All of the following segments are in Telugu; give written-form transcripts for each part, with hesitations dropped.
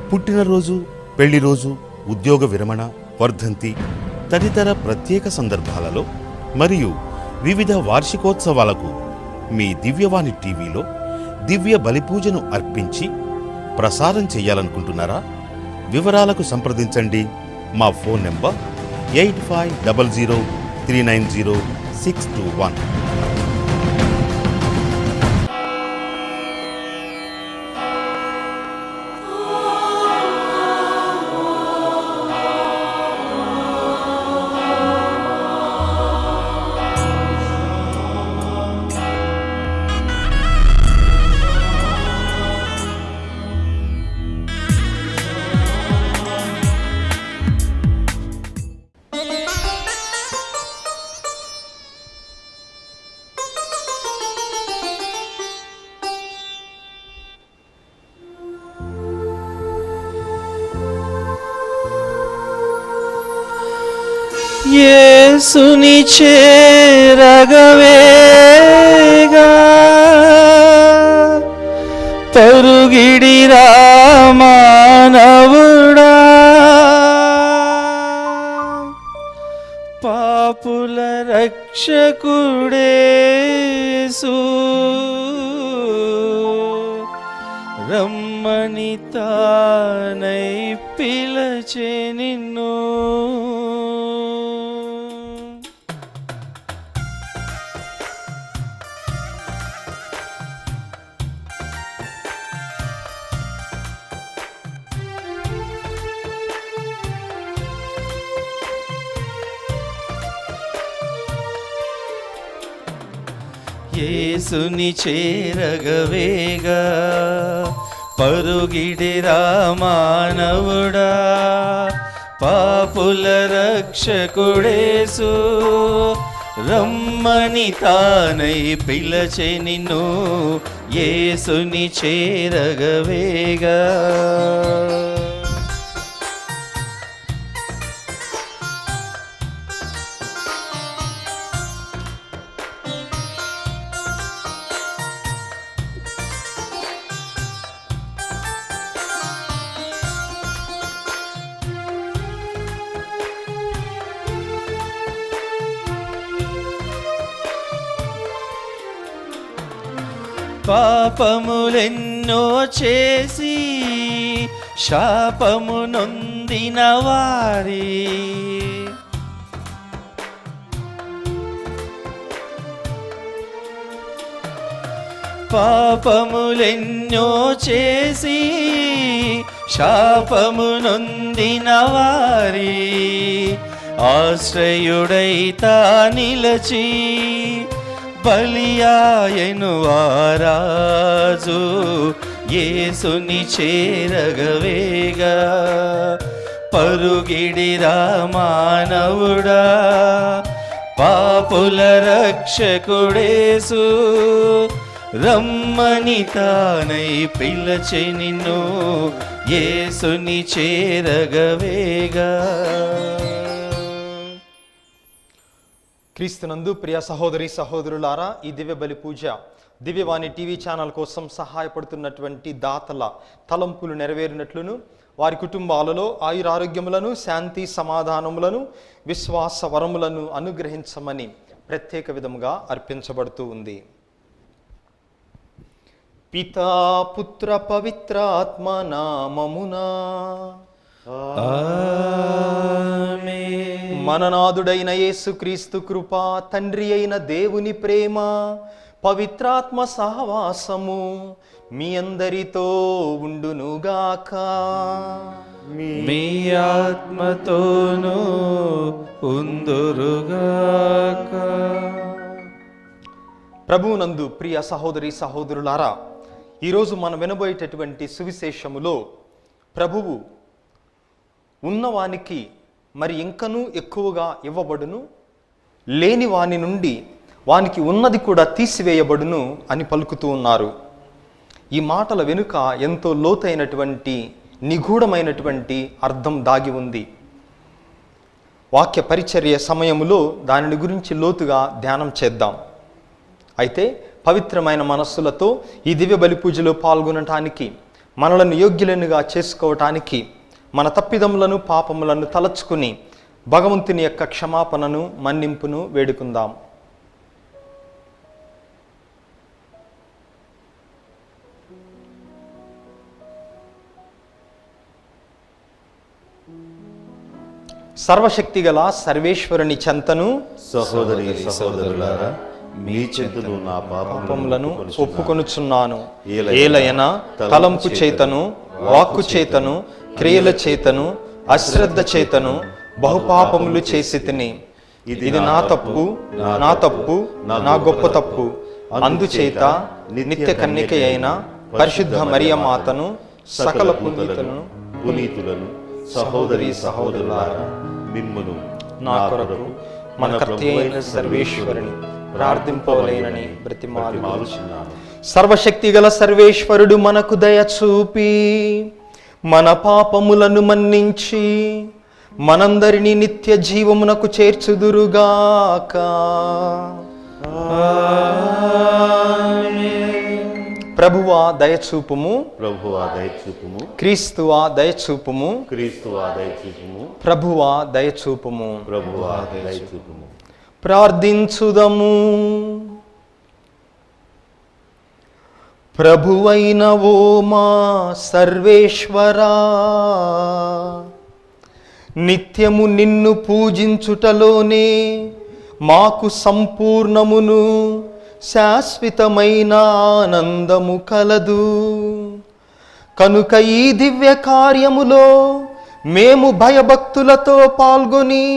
పుట్టినరోజు, పెళ్లిరోజు, ఉద్యోగ విరమణ, వర్ధంతి తదితర ప్రత్యేక సందర్భాలలో మరియు వివిధ వార్షికోత్సవాలకు మీ దివ్యవాణి టీవీలో దివ్య బలిపూజను అర్పించి ప్రసారం చేయాలనుకుంటున్నారా? వివరాలకు సంప్రదించండి. మా ఫోన్ నెంబర్ 8500390621. యేసుని చేరగవేగా పరుగిడిరా మానవుడా, పాపుల రక్షకుడేసు రమ్మని తానై పిలచె నిన్ను. యేసుని చేరగవేగా పరుగిడిరా మానవుడా, పాపుల రక్షకుడేసు రమ్మని తానై పిలచె నిన్ను. యేసుని చేరగవేగా. పాపములెన్నో చేసి శాపము నొందిన వారి పాపములెన్నో చేసి శాపము నొందిన వారి ఆశ్రయుడైతా నిలచి బలియాయను వారాజు. యేసుని చేరగవేగా పరుగిడిరా మానవుడా, పాపుల రక్షకుడేసు రమ్మని తానై పిలచె నిన్ను. యేసుని చేరగవేగా. క్రీస్తునందు ప్రియ సహోదరి సహోదరులారా, ఈ దివ్య బలి పూజ దివ్యవాణి టీవీ ఛానల్ కోసం సహాయపడుతున్నటువంటి దాతల తలంపులు నెరవేరినట్లును, వారి కుటుంబాలలో ఆయురారోగ్యములను, శాంతి సమాధానములను, విశ్వాస వరములను అనుగ్రహించమని ప్రత్యేక విధముగా అర్పించబడుతూ ఉంది. పితా పుత్ర పవిత్ర ఆత్మ నామమునా మననాథుడైన యేసుక్రీస్తు కృప, తండ్రి అయిన దేవుని ప్రేమ, పవిత్రాత్మ సహవాసము మీ అందరితో ఉండునుగాక. మీ ఆత్మతోనూ ఉందురుగాక. ప్రభువునందు ప్రియ సహోదరి సహోదరులారా, ఈరోజు మనం వినబోయేటటువంటి సువిశేషములో ప్రభువు ఉన్నవానికి మరి ఇంకనూ ఎక్కువగా ఇవ్వబడును, లేని వాని నుండి వానికి ఉన్నది కూడా తీసివేయబడును అని పలుకుతూ ఉన్నారు. ఈ మాటల వెనుక ఎంతో లోతైనటువంటి నిగూఢమైనటువంటి అర్థం దాగి ఉంది. వాక్య పరిచర్య సమయములో దానిని గురించి లోతుగా ధ్యానం చేద్దాం. అయితే పవిత్రమైన మనస్సులతో ఈ దివ్య బలి పూజలో పాల్గొనటానికి మనలను యోగ్యులనుగా చేసుకోవటానికి మన తప్పిదములను పాపములను తలచుకుని భగవంతుని యొక్క క్షమాపణను మన్నింపును వేడుకుందాం. సర్వశక్తిగల సర్వేశ్వరుని చెంతను సహోదరి సహోదరులారా, మీ చెంతను నా పాపములను ఒప్పుకొనుచున్నాను. ఏలయన తలంపు చేతను, వాక్కు చేతను, క్రియల చేతను, అశ్రద్ధ చేతను బహుపాపములు చేసి తిని. ఇది నా తప్పు, నా గొప్ప తప్పు. అందుచేత నిత్య కన్యక అయిన పరిశుద్ధ మరియమాతను, సకల పునీతులను, సహోదరి సహోదరులారా, మిమ్మును నా కొరకు మన కర్త అయిన సర్వేశ్వరుని ప్రార్థింపవలెనని బ్రతిమాలుచున్నాను. సర్వశక్తిగల సర్వేశ్వరుడు మనకు దయ చూపి మన పాపములను మన్నించి మనందరినీ నిత్య జీవమునకు చేర్చుదురుగాక. ప్రభువా దయచూపుము, ప్రభువా దయచూపుము, క్రీస్తువా దయచూపుము, క్రీస్తువా దయచూపుము, ప్రభువా దయచూపుము, ప్రభువా దయచూపుము. ప్రార్థించుదము. ప్రభువైన ఓ మా సర్వేశ్వరా, నిత్యము నిన్ను పూజించుటలోనే మాకు సంపూర్ణమును శాశ్వతమైన ఆనందము కలదు. కనుక ఈ దివ్య కార్యములో మేము భయభక్తులతో పాల్గొని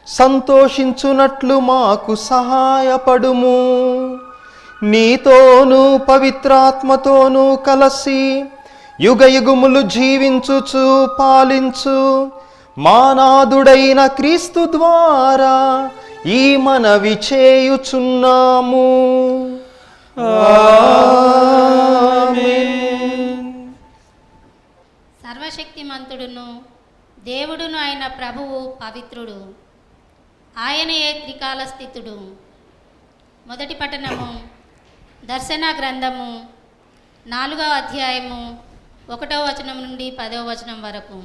సంతోషించునట్లు మాకు సహాయపడుము. నీతోనూ పవిత్రాత్మతోనూ కలసి యుగయుగములు జీవించుచు పాలించు మా నాథుడైన క్రీస్తు ద్వారా ఈ మనవి చేయుచున్నాము. సర్వశక్తిమంతుడును దేవుడును అయిన ప్రభువు పవిత్రుడు, ఆయనయే త్రికాల స్థితుడు. మొదటి పట్టణము దర్శన గ్రంథము 4వ అధ్యాయము 1వ వచనం నుండి 10వ వచనం వరకు.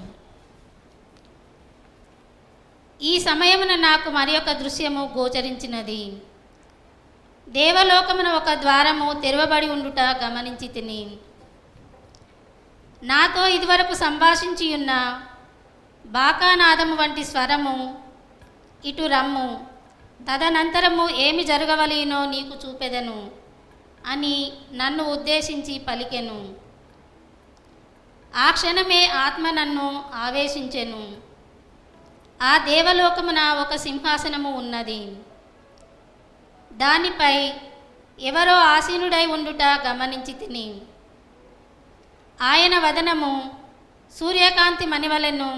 ఈ సమయమున నాకు మరి ఒక దృశ్యము గోచరించినది. దేవలోకమున ఒక ద్వారము తెరవబడి ఉండుట గమనించి తిని. నాతో ఇదివరకు సంభాషించియున్న బాకానాదము వంటి స్వరము, ఇటు రమ్ము, తదనంతరము ఏమి జరగవలెనో నీకు చూపెదను అని నన్ను ఉద్దేశించి పలికెను. ఆ క్షణమే ఆత్మ నన్ను ఆవేశించెను. ఆ దేవలోకమున ఒక సింహాసనము ఉన్నది. దానిపై ఎవరో ఆసీనుడై ఉండుట గమనించి తిని. ఆయన వదనము సూర్యకాంతి మణివలెను,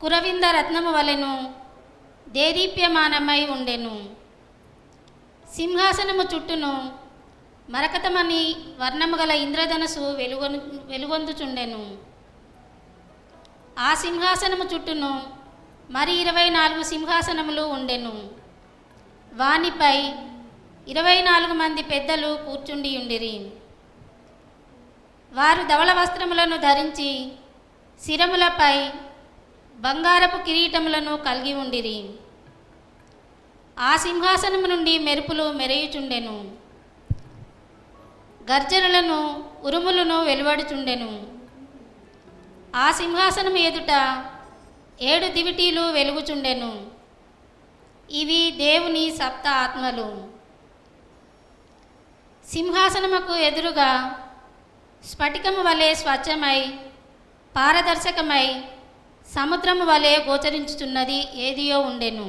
కురవింద రత్నము వలెను దేదీప్యమానమై ఉండెను. సింహాసనము చుట్టూను మరకతమని వర్ణము గల ఇంద్రధనస్సు వెలుగొందుచుండెను. ఆ సింహాసనము చుట్టూను మరి 24 సింహాసనములు ఉండెను. వానిపై 24 మంది పెద్దలు కూర్చుండి ఉండిరి. వారు ధవళ వస్త్రములను ధరించి శిరములపై బంగారపు కిరీటములను కలిగి ఉండిరి. ఆ సింహాసనము నుండి మెరుపులు మెరయుచుండెను. గర్జనలను ఉరుములను వెలువడుచుండెను. ఆ సింహాసనము ఎదుట 7 దివిటీలు వెలుగుచుండెను. ఇవి దేవుని సప్త ఆత్మలు. సింహాసనముకు ఎదురుగా స్ఫటికము వలె స్వచ్ఛమై పారదర్శకమై సముద్రము వలె గోచరించుచున్నది ఏదియో ఉండెను.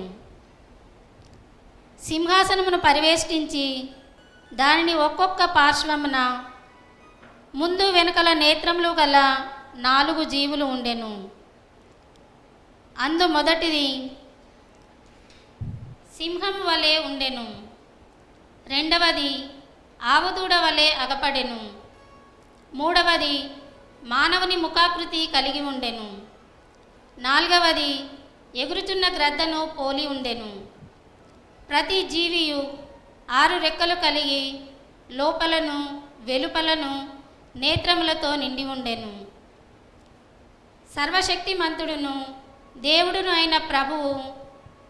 సింహాసనమును పరివేష్టించి దానిని ఒక్కొక్క పార్శ్వమున ముందు వెనుకల నేత్రములు గల 4 జీవులు ఉండెను. అందు మొదటిది సింహము వలె ఉండెను. రెండవది ఆవుదూడ వలె అగపడెను. మూడవది మానవుని ముఖాకృతి కలిగి ఉండెను. నాలుగవది ఎగురుచున్న గ్రద్దను పోలి ఉండెను. ప్రతి జీవియు 6 రెక్కలు కలిగి లోపలను వెలుపలను నేత్రములతో నిండి ఉండెను. సర్వశక్తిమంతుడును దేవుడును అయిన ప్రభువు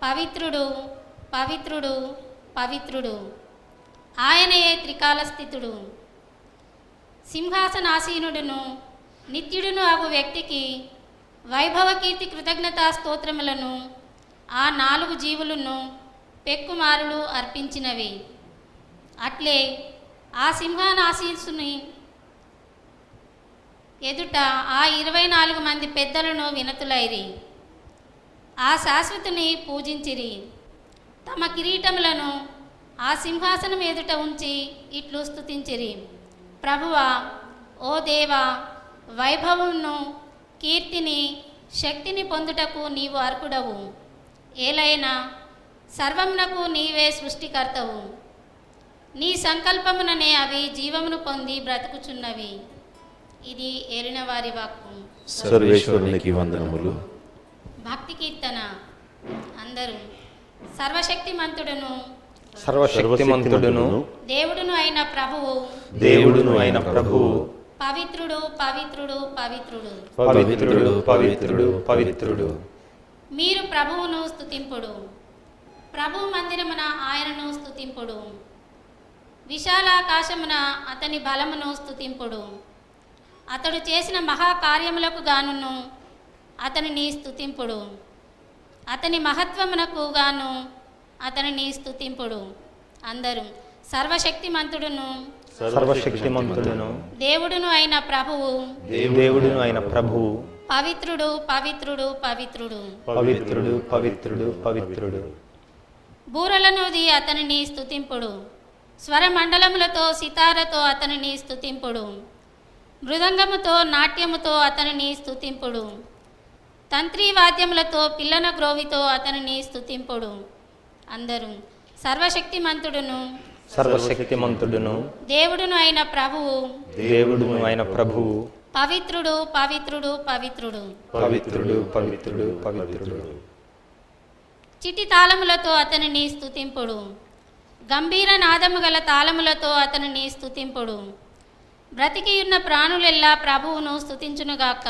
పవిత్రుడు, పవిత్రుడు, పవిత్రుడు. ఆయనయే త్రికాలస్థితుడు. సింహాసనాసీనుడును నిత్యుడును అగు వ్యక్తికి వైభవకీర్తి కృతజ్ఞతా స్తోత్రములను ఆ 4 జీవులను పెక్కుమారులు అర్పించినవి. అట్లే ఆ సింహాసనాసీనుని ఎదుట ఆ 24 మంది పెద్దలను వినతులైరి. ఆ శాశ్వతుని పూజించిరి. తమ కిరీటములను ఆ సింహాసనం ఎదుట ఉంచి ఇట్లు స్తుతించిరి: ప్రభువా, ఓ దేవా, వైభవమును, కీర్తిని, శక్తిని పొందుటకు నీవు అర్హుడవు. ఏలైనా సర్వమునకు నీవే సృష్టికర్తవు. నీ సంకల్పముననే అవి జీవమును పొంది బ్రతుకుచున్నవి. ఇది ఏలిన వారి వాక్కు. సర్వేశ్వరునికి వందనములు. భక్తి కీర్తన. అందరూ సర్వశక్తిమంతుడును సర్వశక్తిమంతుడును దేవుడును అయిన ప్రభువు, దేవుడును అయిన ప్రభువు పవిత్రుడు, పవిత్రుడు, పవిత్రుడు. పవిత్రుడు, పవిత్రుడు, పవిత్రుడు. మీరు ప్రభువును స్తుతింపుడు. ప్రభు మందిరమున ఆయనను స్తుతింపుడు. విశాలాకాశమున అతని బలమును స్తుతింపుడు. అతడు చేసిన మహాకార్యములకు గాను అతనిని స్తుతింపుడు. అతని మహత్వమునకు గాను అతనిని స్తుతింపుడు. అందరూ సర్వశక్తిమంతుడును సర్వశక్తిమంతుడును దేవుడును అయిన ప్రభువు, దేవుడును అయిన ప్రభువు పవిత్రుడు, పవిత్రుడు, పవిత్రుడు. పవిత్రుడు, పవిత్రుడు, పవిత్రుడు. బూరలనుది అతనిని స్తుతింపుడు. స్వరమండలములతో సితారతో అతనిని స్తుతింపుడు. మృదంగముతో నాట్యముతో అతనిని స్తుతింపుడు. తంత్రీవాద్యములతో పిల్లన గ్రోవితో అతనిని స్తుతింపుడు. అందరూ సర్వశక్తిమంతుడును సర్వశక్తిమంతుడును దేవుడును అయిన ప్రభువు, దేవుడును అయిన ప్రభువు పవిత్రుడు, పవిత్రుడు, పవిత్రుడు. పవిత్రుడు, పవిత్రుడు, పవిత్రుడు. చిటి తాళములతో అతనిని స్తుతింపుడు. గంభీర నాదము గల తాళములతో అతనిని స్తుతింపుడు. బ్రతికియున్న ప్రాణులెల్లా ప్రభువును స్తుతించునుగాక.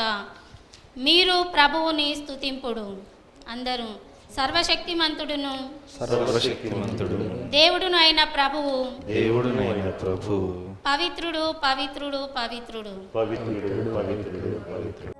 మీరు ప్రభువుని స్తుతింపుడు. అందరూ సర్వశక్తిమంతుడును సర్వశక్తిమంతుడును దేవుడును అయిన ప్రభువు, దేవుడును అయిన ప్రభువు పవిత్రుడు, పవిత్రుడు, పవిత్రుడు. పవిత్రుడు, పవిత్రుడు, పవిత్రుడు.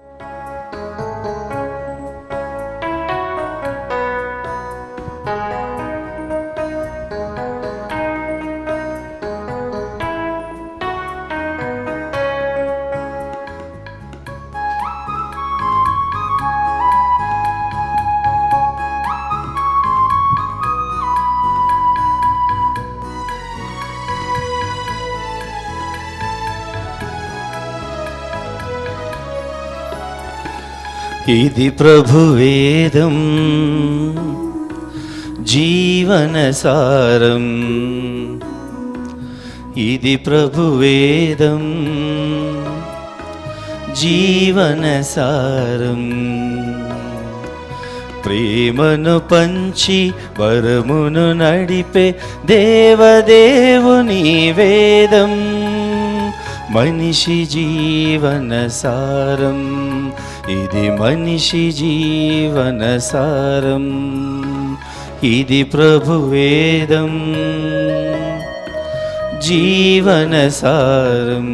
ఇది ప్రభువేదం జీవనసారం. ఇది ప్రభువేదం జీవనసారం. ప్రేమను పంచి వరమును నడిపే దేవదేవుని వేదం. మనిషి జీవనసారం. ఇది మనిషి జీవనసారం. ఇది ప్రభువేదం జీవనసారం.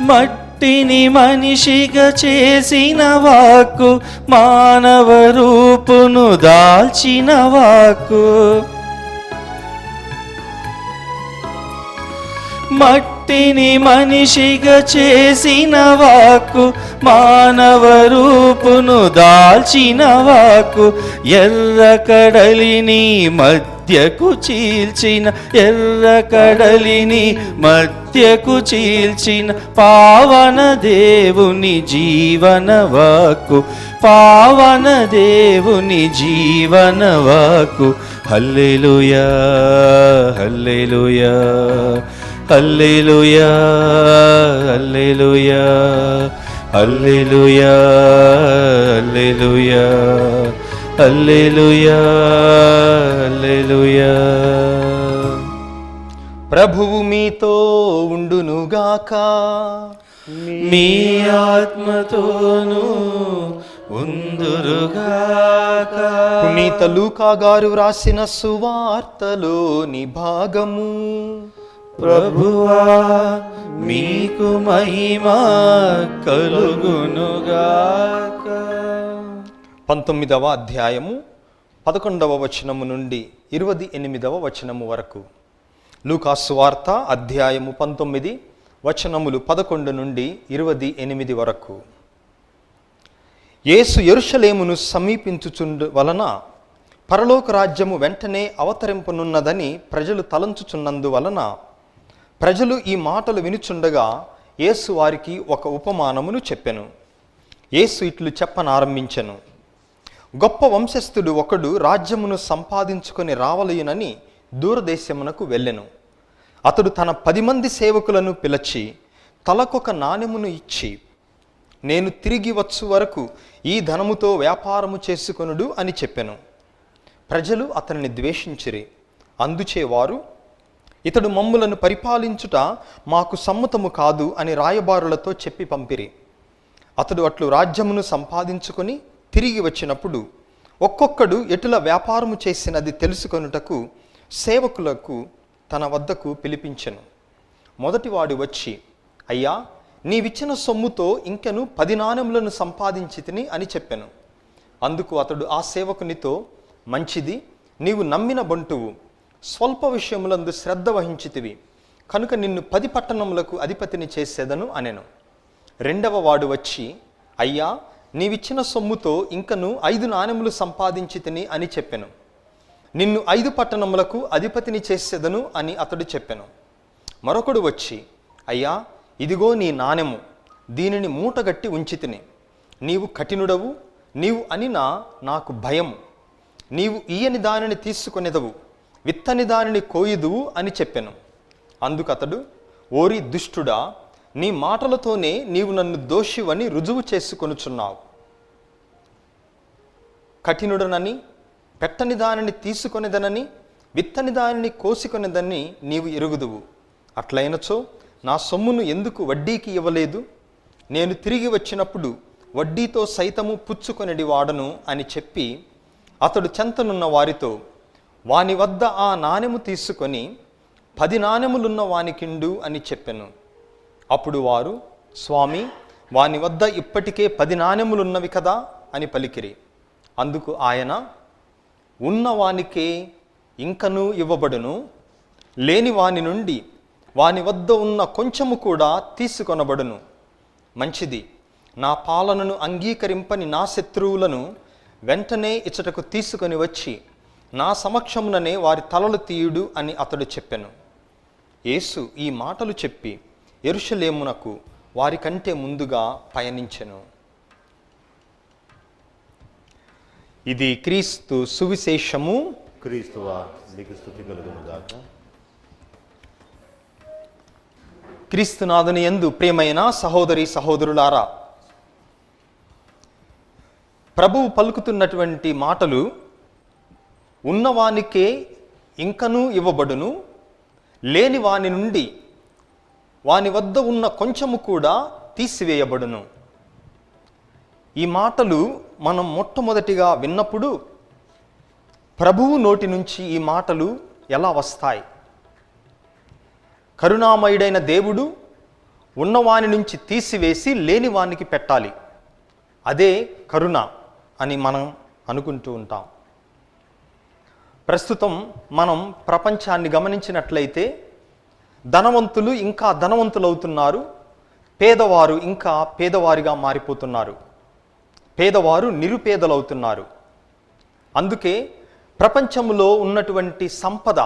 మట్టిని మనిషిగా చేసిన వాక్కు, మానవ రూపును దాల్చిన వాక్కు. మట్టిని మనిషిగా చేసిన వాక్కు, మానవ రూపును దాల్చిన వాక్కు. ఎర్ర కడలిని మధ్య మధ్యకు చీల్చిన ఎర్ర కడలిని మధ్యకు చీల్చిన పావన దేవుని జీవన వాక్కు, పావన దేవుని జీవన వాక్కు. హల్లెలూయా హల్లెలూయా హల్లెలూయా హల్లెలూయా హల్లెలూయా హల్లెలూయా హల్లెలూయా హల్లెలూయా. ప్రభువు మీతో ఉండునుగాక, మీ ఆత్మతోనూ ఉందురుగాక. పునీత లూకా గారు వ్రాసిన సువార్తలోని భాగము. ప్రభువా మీకు మహిమ కలుగునుగాక. 19వ అధ్యాయము 11వ వచనము నుండి 28వ వచనము వరకు. లూకా సువార్త అధ్యాయము 19 వచనములు 11 నుండి 28 వరకు. యేసు యెరూషలేమును సమీపించుచుండు వలన పరలోక రాజ్యము వెంటనే అవతరింపనున్నదని ప్రజలు తలంచుచున్నందు వలన ప్రజలు ఈ మాటలు వినుచుండగా యేసు వారికి ఒక ఉపమానమును చెప్పెను. యేసు ఇట్లు చెప్పనారంభించెను. గొప్ప వంశస్థుడు ఒకడు రాజ్యమును సంపాదించుకొని రావలయునని దూరదేశమునకు వెళ్ళెను. అతడు తన 10 మంది సేవకులను పిలిచి తలకొక నాణెమును ఇచ్చి, నేను తిరిగి వచ్చు వరకు ఈ ధనముతో వ్యాపారము చేసుకొనుడు అని చెప్పెను. ప్రజలు అతనిని ద్వేషించిరి. అందుచే వారు, ఇతడు మమ్ములను పరిపాలించుట మాకు సమ్మతము కాదు అని రాయబారులతో చెప్పి పంపిరి. అతడు అట్లు రాజ్యమును సంపాదించుకొని తిరిగి వచ్చినప్పుడు ఒక్కొక్కడు ఎటుల వ్యాపారము చేసినది తెలుసుకొనుటకు సేవకులకు తన వద్దకు పిలిపించెను. మొదటివాడు వచ్చి, అయ్యా, నీవిచ్చిన సొమ్ముతో ఇంకెను 10 నాణెములను సంపాదించితిని అని చెప్పెను. అందుకు అతడు ఆ సేవకునితో, మంచిది, నీవు నమ్మిన బంటువు, స్వల్ప విషయములందు శ్రద్ధ వహించితివి, కనుక నిన్ను 10 పట్టణములకు అధిపతిని చేసేదను అనెను. రెండవ వాడు వచ్చి, అయ్యా, నీవిచ్చిన సొమ్ముతో ఇంకను 5 నాణెములు సంపాదించితిని అని చెప్పెను. నిన్ను 5 పట్టణములకు అధిపతిని చేసేదను అని అతడు చెప్పెను. మరొకడు వచ్చి, అయ్యా, ఇదిగో నీ నాణెము, దీనిని మూటగట్టి ఉంచితిని. నీవు కఠినుడవు, నీవు అనినా నాకు భయం. నీవు ఈయని దానిని తీసుకొనిదవు, విత్తని దానిని కోయుదువు అని చెప్పెను. అందుకతడు, ఓరి దుష్టుడా, నీ మాటలతోనే నీవు నన్ను దోషివని రుజువు చేసుకొనుచున్నావు. కఠినుడనని, పెట్టని దానిని తీసుకొనిదనని, విత్తని దానిని కోసుకొనిదని నీవు ఎరుగుదువు. అట్లయినచో నా సొమ్మును ఎందుకు వడ్డీకి ఇవ్వలేదు? నేను తిరిగి వచ్చినప్పుడు వడ్డీతో సైతము పుచ్చుకొనిడి వాడను అని చెప్పి అతడు చెంతనున్న వారితో, వాని వద్ద ఆ నాణెము తీసుకొని 10 నాణెములున్న వానికిండు అని చెప్పెను. అప్పుడు వారు, స్వామి, వాని వద్ద ఇప్పటికే 10 నాణెములున్నవి కదా అని పలికిరి. అందుకు ఆయన, ఉన్నవానికే ఇంకనూ ఇవ్వబడును, లేని వాని నుండి వాని వద్ద ఉన్న కొంచెము కూడా తీసుకొనబడును. మంచిది, నా పాలనను అంగీకరింపని నా శత్రువులను వెంటనే ఇచ్చటకు తీసుకొని వచ్చి నా సమక్షముననే వారి తలలు తీయుడు అని అతడు చెప్పెను. యేసు ఈ మాటలు చెప్పి యెరూషలేమునకు వారికంటే ముందుగా పయనించెను. ఇది క్రీస్తు సువిశేషము. క్రీస్తువా నీకు స్తుతి కలుగునుగాక. క్రీస్తునాథుని యందు ప్రియమైన సహోదరి సహోదరులారా, ప్రభువు పలుకుతున్నటువంటి మాటలు, ఉన్నవానికే ఇంకనూ ఇవ్వబడును, లేని వాని నుండి వాని వద్ద ఉన్న కొంచెము కూడా తీసివేయబడును. ఈ మాటలు మనం మొట్టమొదటిగా విన్నప్పుడు ప్రభువు నోటి నుంచి ఈ మాటలు ఎలా వస్తాయి? కరుణామయుడైన దేవుడు ఉన్నవాని నుంచి తీసివేసి లేని వానికి పెట్టాలి, అదే కరుణ అని మనం అనుకుంటూ ఉంటాం. ప్రస్తుతం మనం ప్రపంచాన్ని గమనించినట్లయితే ధనవంతులు ఇంకా ధనవంతులవుతున్నారు, పేదవారు ఇంకా పేదవారిగా మారిపోతున్నారు, పేదవారు నిరుపేదలవుతున్నారు. అందుకే ప్రపంచంలో ఉన్నటువంటి సంపద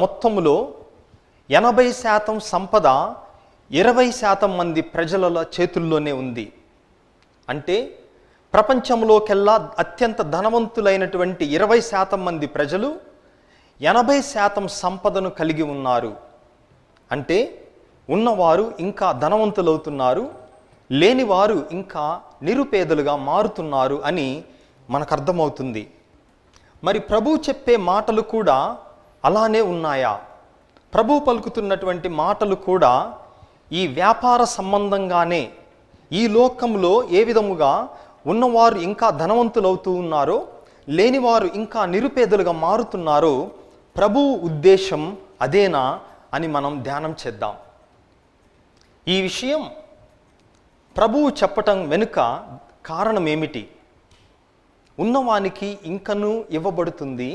మొత్తములో 80% సంపద 20% మంది ప్రజల చేతుల్లోనే ఉంది. అంటే ప్రపంచంలోకెల్లా అత్యంత ధనవంతులైనటువంటి 20% మంది ప్రజలు 80% సంపదను కలిగి ఉన్నారు. అంటే ఉన్నవారు ఇంకా ధనవంతులవుతున్నారు, లేనివారు ఇంకా నిరుపేదలుగా మారుతున్నారు అని మనకు అర్థమవుతుంది. మరి ప్రభువు చెప్పే మాటలు కూడా అలానే ఉన్నాయా? ప్రభువు పలుకుతున్నటువంటి మాటలు కూడా ఈ వ్యాపార సంబంధంగానే, ఈ లోకంలో ఏ విధముగా ఉన్నవారు ఇంకా ధనవంతులవుతూ ఉన్నారో, లేనివారు ఇంకా నిరుపేదలుగా మారుతున్నారో ప్రభువు ఉద్దేశం అదేనా అని మనం ధ్యానం చేద్దాం. ఈ విషయం ప్రభువు చెప్పటం వెనుక కారణం ఏమిటి? ఉన్నవానికి ఇంకనూ ఇవ్వబడుతుంది,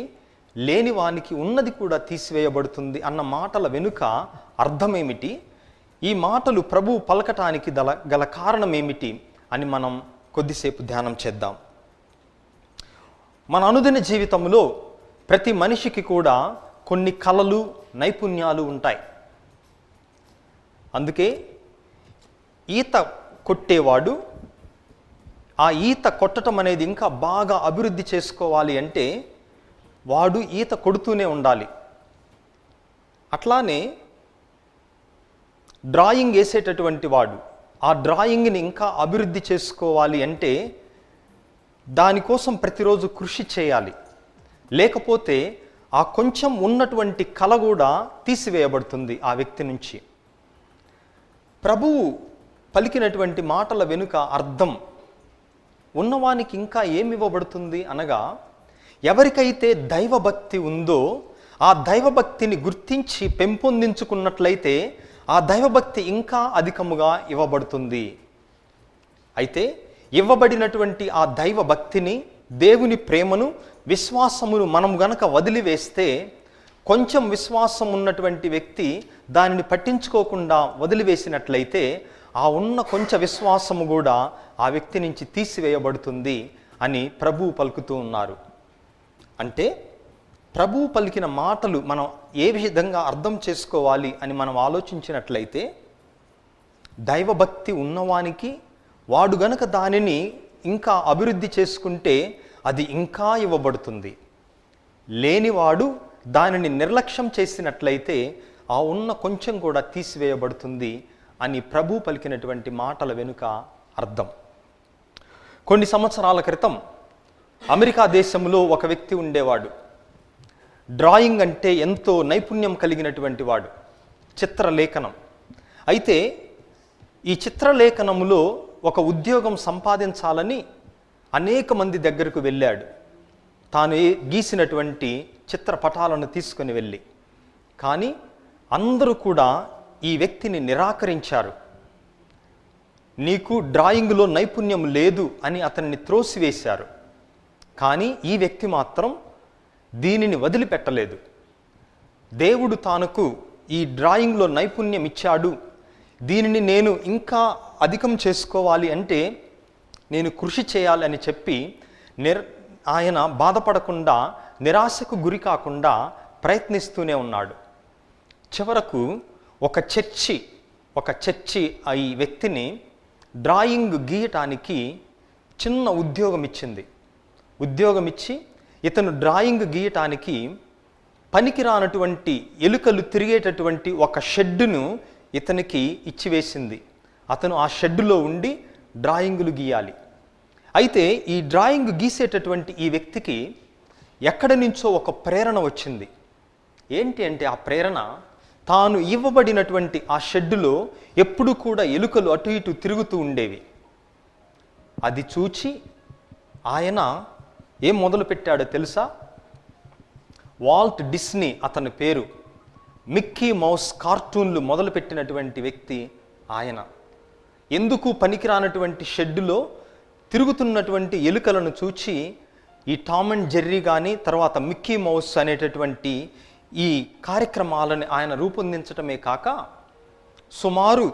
లేనివానికి ఉన్నది కూడా తీసివేయబడుతుంది అన్న మాటల వెనుక అర్థమేమిటి? ఈ మాటలు ప్రభువు పలకటానికి గల కారణం ఏమిటి అని మనం కొద్దిసేపు ధ్యానం చేద్దాం. మన అనుదిన జీవితంలో ప్రతి మనిషికి కూడా కొన్ని కళలు, నైపుణ్యాలు ఉంటాయి. అందుకే ఈత కొట్టేవాడు ఆ ఈత కొట్టడం అనేది ఇంకా బాగా అభివృద్ధి చేసుకోవాలి అంటే వాడు ఈత కొడుతూనే ఉండాలి. అట్లానే డ్రాయింగ్ వేసేటటువంటి వాడు ఆ డ్రాయింగ్ని ఇంకా అభివృద్ధి చేసుకోవాలి అంటే దానికోసం ప్రతిరోజు కృషి చేయాలి. లేకపోతే ఆ కొంచెం ఉన్నటువంటి కళ కూడా తీసివేయబడుతుంది ఆ వ్యక్తి నుంచి. ప్రభువు పలికినటువంటి మాటల వెనుక అర్థం, ఉన్నవానికి ఇంకా ఏమి ఇవ్వబడుతుంది అనగా, ఎవరికైతే దైవభక్తి ఉందో ఆ దైవభక్తిని గుర్తించి పెంపొందించుకున్నట్లయితే ఆ దైవభక్తి ఇంకా అధికముగా ఇవ్వబడుతుంది. అయితే ఇవ్వబడినటువంటి ఆ దైవభక్తిని, దేవుని ప్రేమను, విశ్వాసమును మనం గనక వదిలివేస్తే, కొంచెం విశ్వాసం ఉన్నటువంటి వ్యక్తి దానిని పట్టించుకోకుండా వదిలివేసినట్లయితే ఆ ఉన్న కొంచెం విశ్వాసము కూడా ఆ వ్యక్తి నుంచి తీసివేయబడుతుంది అని ప్రభువు పలుకుతూ ఉన్నారు. అంటే ప్రభువు పలికిన మాటలు మనం ఏ విధంగా అర్థం చేసుకోవాలి అని మనం ఆలోచించినట్లయితే, దైవభక్తి ఉన్నవానికి వాడు గనక దానిని ఇంకా అభివృద్ధి చేసుకుంటే అది ఇంకా ఇవ్వబడుతుంది. లేనివాడు దానిని నిర్లక్ష్యం చేసినట్లయితే ఆ ఉన్న కొంచెం కూడా తీసివేయబడుతుంది అని ప్రభువు పలికినటువంటి మాటల వెనుక అర్థం. కొన్ని సంవత్సరాల క్రితం అమెరికా దేశంలో ఒక వ్యక్తి ఉండేవాడు. డ్రాయింగ్ అంటే ఎంతో నైపుణ్యం కలిగినటువంటి వాడు, చిత్రలేఖనం. అయితే ఈ చిత్రలేఖనములో ఒక ఉద్యోగం సంపాదించాలని అనేక మంది దగ్గరకు వెళ్ళాడు. తాను గీసినటువంటి చిత్రపటాలను తీసుకొని వెళ్ళి, కానీ అందరూ కూడా ఈ వ్యక్తిని నిరాకరించారు. నీకు డ్రాయింగ్లో నైపుణ్యం లేదు అని అతన్ని త్రోసివేశారు. కానీ ఈ వ్యక్తి మాత్రం దీనిని వదిలిపెట్టలేదు. దేవుడు తానుకు ఈ డ్రాయింగ్లో నైపుణ్యం ఇచ్చాడు, దీనిని నేను ఇంకా అధికం చేసుకోవాలి అంటే నేను కృషి చేయాలని చెప్పి ఆయన బాధపడకుండా, నిరాశకు గురి కాకుండా ప్రయత్నిస్తూనే ఉన్నాడు. చివరకు ఒక చర్చి ఈ వ్యక్తిని డ్రాయింగ్ గీయటానికి చిన్న ఉద్యోగం ఇచ్చింది. ఉద్యోగం ఇచ్చి ఇతను డ్రాయింగ్ గీయటానికి పనికిరానటువంటి ఎలుకలు తిరిగేటటువంటి ఒక షెడ్డును ఇతనికి ఇచ్చివేసింది. అతను ఆ షెడ్డులో ఉండి డ్రాయింగులు గీయాలి. అయితే ఈ డ్రాయింగ్ గీసేటటువంటి ఈ వ్యక్తికి ఎక్కడి నుంచో ఒక ప్రేరణ వచ్చింది. ఏంటి అంటే ఆ ప్రేరణ, తాను ఇవ్వబడినటువంటి ఆ షెడ్డులో ఎప్పుడు కూడా ఎలుకలు అటు ఇటు తిరుగుతూ ఉండేవి. అది చూచి ఆయన ఏం మొదలుపెట్టాడో తెలుసా? వాల్ట్ డిస్నీ అతని పేరు. మిక్కీ మౌస్ కార్టూన్లు మొదలుపెట్టినటువంటి వ్యక్తి ఆయన. ఎందుకు పనికిరానటువంటి షెడ్డులో తిరుగుతున్నటువంటి ఎలుకలను చూచి ఈ టామ్ అండ్ జెర్రీ కానీ తర్వాత మిక్కీ మౌస్ అనేటటువంటి ఈ కార్యక్రమాలను ఆయన రూపొందించటమే కాక సుమారు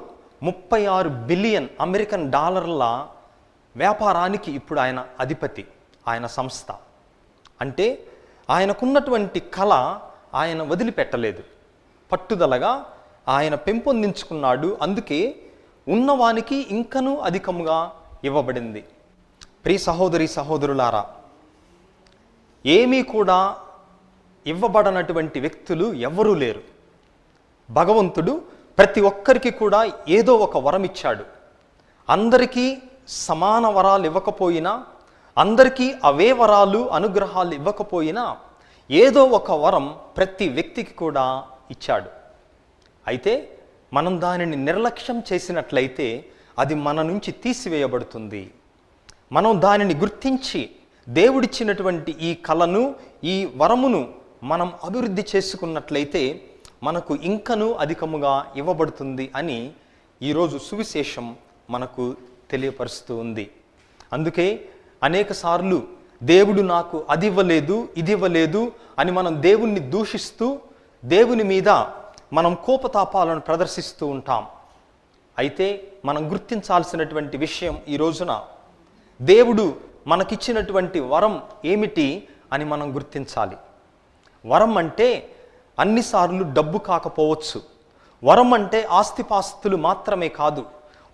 36 బిలియన్ అమెరికన్ డాలర్ల వ్యాపారానికి ఇప్పుడు ఆయన అధిపతి, ఆయన సంస్థ. అంటే ఆయనకున్నటువంటి కళ ఆయన వదిలిపెట్టలేదు, పట్టుదలగా ఆయన పెంపొందించుకున్నాడు. అందుకే ఉన్నవానికి ఇంకనూ అధికముగా ఇవ్వబడింది. ప్రియ సహోదరి సహోదరులారా, ఏమీ కూడా ఇవ్వబడనటువంటి వ్యక్తులు ఎవరూ లేరు. భగవంతుడు ప్రతి ఒక్కరికి కూడా ఏదో ఒక వరం ఇచ్చాడు. అందరికీ సమాన వరాలు ఇవ్వకపోయినా, అందరికీ అవే వరాలు అనుగ్రహాలు ఇవ్వకపోయినా, ఏదో ఒక వరం ప్రతి వ్యక్తికి కూడా ఇచ్చాడు. అయితే మనం దానిని నిర్లక్ష్యం చేసినట్లయితే అది మన నుంచి తీసివేయబడుతుంది. మనం దానిని గుర్తించి దేవుడిచ్చినటువంటి ఈ కళను, ఈ వరమును మనం అభివృద్ధి చేసుకున్నట్లయితే మనకు ఇంకనూ అధికముగా ఇవ్వబడుతుంది అని ఈరోజు సువిశేషం మనకు తెలియపరుస్తూ ఉంది. అందుకే అనేకసార్లు దేవుడు నాకు అది ఇవ్వలేదు, ఇది ఇవ్వలేదు అని మనం దేవుణ్ణి దూషిస్తూ దేవుని మీద మనం కోపతాపాలను ప్రదర్శిస్తూ ఉంటాం. అయితే మనం గుర్తించాల్సినటువంటి విషయం ఈ రోజున దేవుడు మనకిచ్చినటువంటి వరం ఏమిటి అని మనం గుర్తించాలి. వరం అంటే అన్నిసార్లు డబ్బు కాకపోవచ్చు. వరం అంటే ఆస్తిపాస్తులు మాత్రమే కాదు.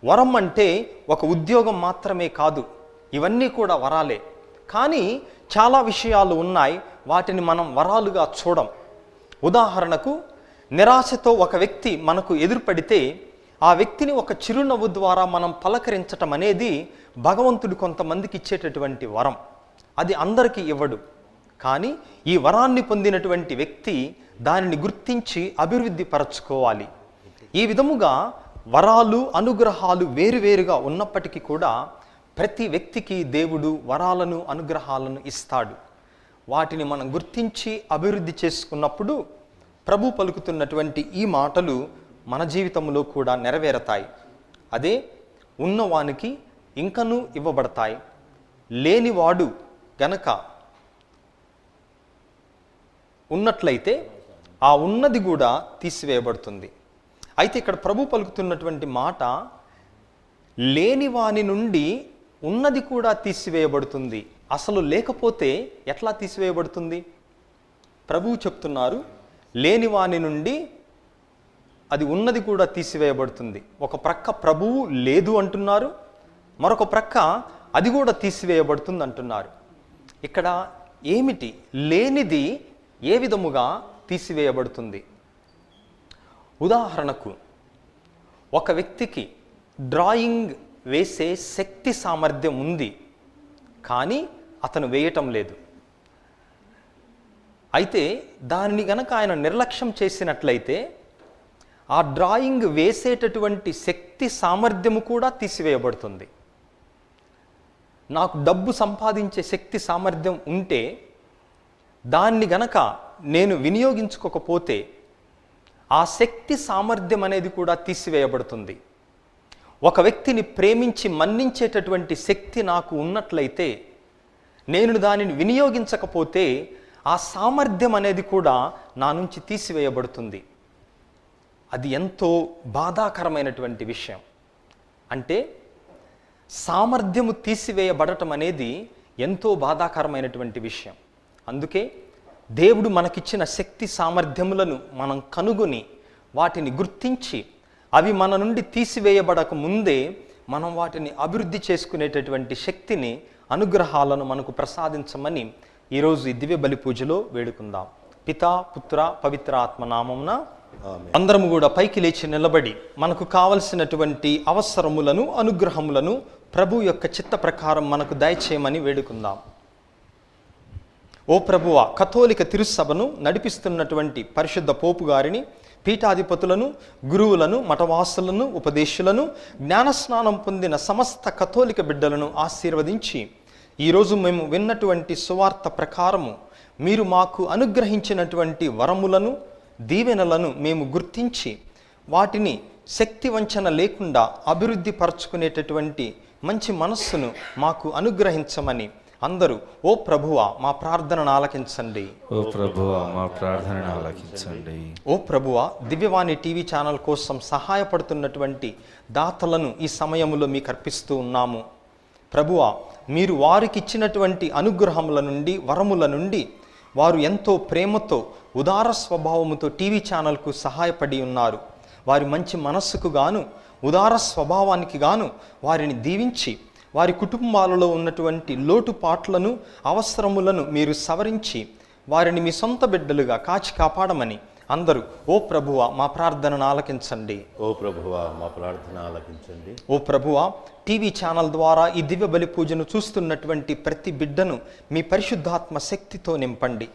వరం అంటే ఒక ఉద్యోగం మాత్రమే కాదు. ఇవన్నీ కూడా వరాలే. కానీ చాలా విషయాలు ఉన్నాయి, వాటిని మనం వరాలుగా చూడం. ఉదాహరణకు, నిరాశతో ఒక వ్యక్తి మనకు ఎదురుపడితే ఆ వ్యక్తిని ఒక చిరునవ్వు ద్వారా మనం పలకరించటం అనేది భగవంతుడు కొంతమందికి ఇచ్చేటటువంటి వరం. అది అందరికీ ఇవ్వడు. కానీ ఈ వరాన్ని పొందినటువంటి వ్యక్తి దానిని గుర్తించి అభివృద్ధి పరచుకోవాలి. ఈ విధముగా వరాలు, అనుగ్రహాలు వేరువేరుగా ఉన్నప్పటికీ కూడా ప్రతి వ్యక్తికి దేవుడు వరాలను, అనుగ్రహాలను ఇస్తాడు. వాటిని మనం గుర్తించి అభివృద్ధి చేసుకున్నప్పుడు ప్రభు పలుకుతున్నటువంటి ఈ మాటలు మన జీవితంలో కూడా నెరవేరతాయి. అదే, ఉన్నవానికి ఇంకనూ ఇవ్వబడతాయి, లేనివాడు గనక ఉన్నట్లయితే ఆ ఉన్నది కూడా తీసివేయబడుతుంది. అయితే ఇక్కడ ప్రభు పలుకుతున్నటువంటి మాట, లేనివాని నుండి ఉన్నది కూడా తీసివేయబడుతుంది. అసలు లేకపోతే ఎట్లా తీసివేయబడుతుంది? ప్రభువు చెప్తున్నారు, లేనివాని నుండి అది ఉన్నది కూడా తీసివేయబడుతుంది. ఒక ప్రక్క ప్రభువు లేదు అంటున్నారు, మరొక ప్రక్క అది కూడా తీసివేయబడుతుంది అంటున్నారు. ఇక్కడ ఏమిటి? లేనిది ఏ విధముగా తీసివేయబడుతుంది? ఉదాహరణకు, ఒక వ్యక్తికి డ్రాయింగ్ వేసే శక్తి సామర్థ్యం ఉంది, కానీ అతను వేయటం లేదు. అయితే దానిని గనక ఆయన నిర్లక్ష్యం చేసినట్లయితే ఆ డ్రాయింగ్ వేసేటటువంటి శక్తి సామర్థ్యము కూడా తీసివేయబడుతుంది. నాకు డబ్బు సంపాదించే శక్తి సామర్థ్యం ఉంటే దాన్ని గనక నేను వినియోగించుకోకపోతే ఆ శక్తి సామర్థ్యం అనేది కూడా తీసివేయబడుతుంది. ఒక వ్యక్తిని ప్రేమించి మన్నించేటటువంటి శక్తి నాకు ఉన్నట్లయితే నేను దానిని వినియోగించకపోతే ఆ సామర్థ్యం అనేది కూడా నా నుంచి తీసివేయబడుతుంది. అది ఎంతో బాధాకరమైనటువంటి విషయం. అంటే సామర్థ్యము తీసివేయబడటం అనేది ఎంతో బాధాకరమైనటువంటి విషయం. అందుకే దేవుడు మనకిచ్చిన శక్తి సామర్థ్యములను మనం కనుగొని వాటిని గుర్తించి అవి మన నుండి తీసివేయబడక ముందే మనం వాటిని అభివృద్ధి చేసుకునేటటువంటి శక్తిని, అనుగ్రహాలను మనకు ప్రసాదించమని ఈరోజు ఈ దివ్య బలి పూజలో వేడుకుందాం. పితా, పుత్ర, పవిత్ర ఆత్మ నామమున అందరము కూడా పైకి లేచి నిలబడి మనకు కావలసినటువంటి అవసరములను, అనుగ్రహములను ప్రభు యొక్క చిత్త ప్రకారం మనకు దయచేయమని వేడుకుందాం. ఓ ప్రభువా, కథోలిక తిరుసభను నడిపిస్తున్నటువంటి పరిశుద్ధ పోపు గారిని, పీఠాధిపతులను, గురువులను, మఠవాసులను, ఉపదేశులను, జ్ఞానస్నానం పొందిన సమస్త కథోలిక బిడ్డలను ఆశీర్వదించి ఈరోజు మేము విన్నటువంటి సువార్త ప్రకారము మీరు మాకు అనుగ్రహించినటువంటి వరములను, దీవెనలను మేము గుర్తించి వాటిని శక్తి వంచన లేకుండా అభివృద్ధి పరచుకునేటటువంటి మంచి మనస్సును మాకు అనుగ్రహించమని అందరూ ఓ ప్రభువా మా ప్రార్థనను ఆలకించండి. ఓ ప్రభువా మా ప్రార్థనను ఆలకించండి. ఓ ప్రభువా, దివ్యవాణి టీవీ ఛానల్ కోసం సహాయపడుతున్నటువంటి దాతలను ఈ సమయంలో మీకు అర్పిస్తూ ఉన్నాము. ప్రభువా, మీరు వారికి ఇచ్చినటువంటి అనుగ్రహముల నుండి, వరముల నుండి వారు ఎంతో ప్రేమతో, ఉదార స్వభావముతో టీవీ ఛానల్కు సహాయపడి ఉన్నారు. వారి మంచి మనస్సుకు గాను, ఉదార స్వభావానికి గాను వారిని దీవించి, వారి కుటుంబాలలో ఉన్నటువంటి లోటుపాట్లను, అవసరములను మీరు సవరించి వారిని మీ సొంత బిడ్డలుగా కాచి కాపాడమని అందరూ ఓ ప్రభువా మా ప్రార్థనను ఆలకించండి. ఓ ప్రభువా మా ప్రార్థన ఆలకించండి. ఓ ప్రభువా, టీవీ ఛానల్ ద్వారా ఈ దివ్య బలి పూజను చూస్తున్నటువంటి ప్రతి బిడ్డను మీ పరిశుద్ధాత్మ శక్తితో నింపండి.